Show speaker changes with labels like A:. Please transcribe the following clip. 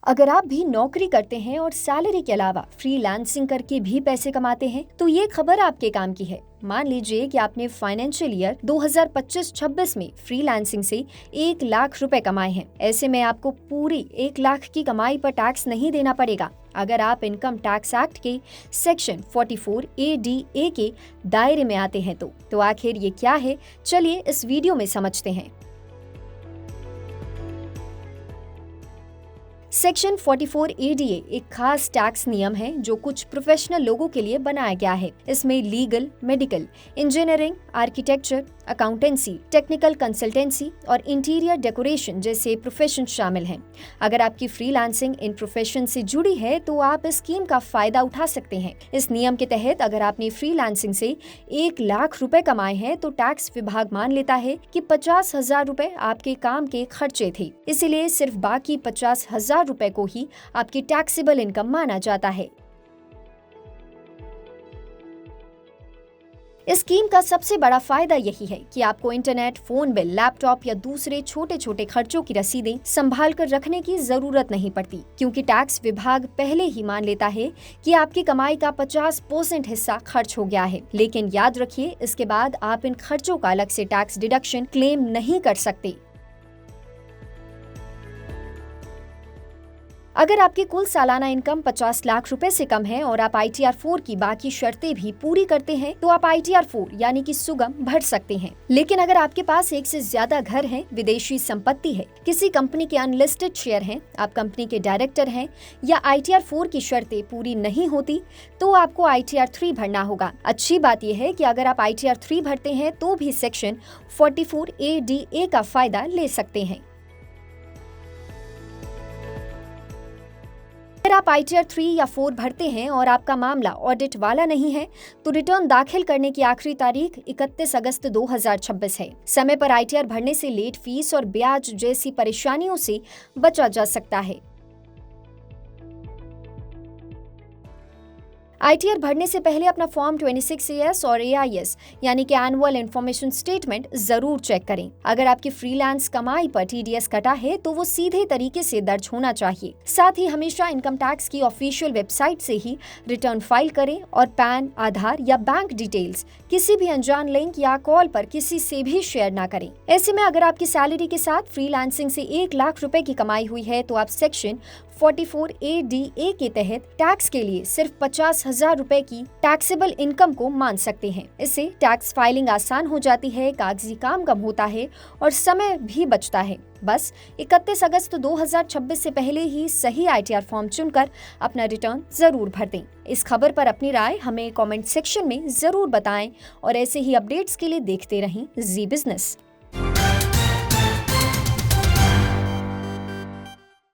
A: अगर आप भी नौकरी करते हैं और सैलरी के अलावा फ्रीलांसिंग करके भी पैसे कमाते हैं तो ये खबर आपके काम की है। मान लीजिए कि आपने फाइनेंशियल ईयर 2025-26 में फ्रीलांसिंग से 1 लाख रुपए कमाए हैं। ऐसे में आपको पूरी 1 लाख की कमाई पर टैक्स नहीं देना पड़ेगा अगर आप इनकम टैक्स एक्ट के सेक्शन 44 ADA के दायरे में आते हैं तो आखिर ये क्या है, चलिए इस वीडियो में समझते हैं। सेक्शन 44 ADA एक खास टैक्स नियम है जो कुछ प्रोफेशनल लोगों के लिए बनाया गया है। इसमें legal, medical, engineering, architecture, accountancy, technical consultancy और इंटीरियर डेकोरेशन जैसे प्रोफेशन शामिल हैं। अगर आपकी फ्रीलांसिंग इन प्रोफेशन से जुड़ी है तो आप इस स्कीम का फायदा उठा सकते हैं। इस नियम के तहत अगर आपने फ्रीलांसिंग से 1 लाख रुपए कमाए हैं तो टैक्स विभाग मान लेता है कि 50,000 रुपए आपके काम के खर्चे थे, इसीलिए सिर्फ बाकी 50,000 रुपए को ही आपकी टैक्सेबल इनकम माना जाता है। इस स्कीम का सबसे बड़ा फायदा यही है कि आपको इंटरनेट, फोन बिल, लैपटॉप या दूसरे छोटे छोटे खर्चों की रसीदें संभाल कर रखने की जरूरत नहीं पड़ती, क्योंकि टैक्स विभाग पहले ही मान लेता है कि आपकी कमाई का 50% हिस्सा खर्च हो गया है। लेकिन याद रखिए, इसके बाद आप इन खर्चों का अलग से टैक्स डिडक्शन क्लेम नहीं कर सकते। अगर आपकी कुल सालाना इनकम 50 लाख रुपए से कम है और आप ITR 4 की बाकी शर्तें भी पूरी करते हैं तो आप ITR 4 यानी कि सुगम भर सकते हैं। लेकिन अगर आपके पास एक से ज्यादा घर हैं, विदेशी संपत्ति है, किसी कंपनी के अनलिस्टेड शेयर हैं, आप कंपनी के डायरेक्टर हैं या ITR 4 की शर्तें पूरी नहीं होती तो आपको ITR 3 भरना होगा। अच्छी बात यह है कि अगर आप ITR 3 भरते हैं तो भी सेक्शन 44 ADA का फायदा ले सकते हैं। अगर आप ITR 3 या 4 भरते हैं और आपका मामला ऑडिट वाला नहीं है तो रिटर्न दाखिल करने की आखिरी तारीख 31 अगस्त 2026 है। समय पर ITR भरने से लेट फीस और ब्याज जैसी परेशानियों से बचा जा सकता है। ITR भरने से पहले अपना फॉर्म 26AS और AIS यानी कि एनुअल इन्फॉर्मेशन स्टेटमेंट जरूर चेक करें। अगर आपकी फ्रीलांस कमाई पर TDS कटा है तो वो सीधे तरीके से दर्ज होना चाहिए। साथ ही हमेशा इनकम टैक्स की ऑफिशियल वेबसाइट से ही रिटर्न फाइल करें और पैन, आधार या बैंक डिटेल्स किसी भी अनजान लिंक या कॉल पर किसी से भी शेयर ना करें। ऐसे में अगर आपकी सैलरी के साथ फ्रीलांसिंग से 1 लाख रुपए की कमाई हुई है तो आप सेक्शन 44 ADA के तहत टैक्स के लिए सिर्फ 50,000 रुपए की टैक्सेबल इनकम को मान सकते हैं। इससे टैक्स फाइलिंग आसान हो जाती है, कागजी काम कम होता है और समय भी बचता है। बस 31 अगस्त 2026 से पहले ही सही ITR फॉर्म चुनकर अपना रिटर्न जरूर भर दें। इस खबर पर अपनी राय हमें कमेंट सेक्शन में जरूर बताएं और ऐसे ही अपडेट्स के लिए देखते रहें जी बिजनेस।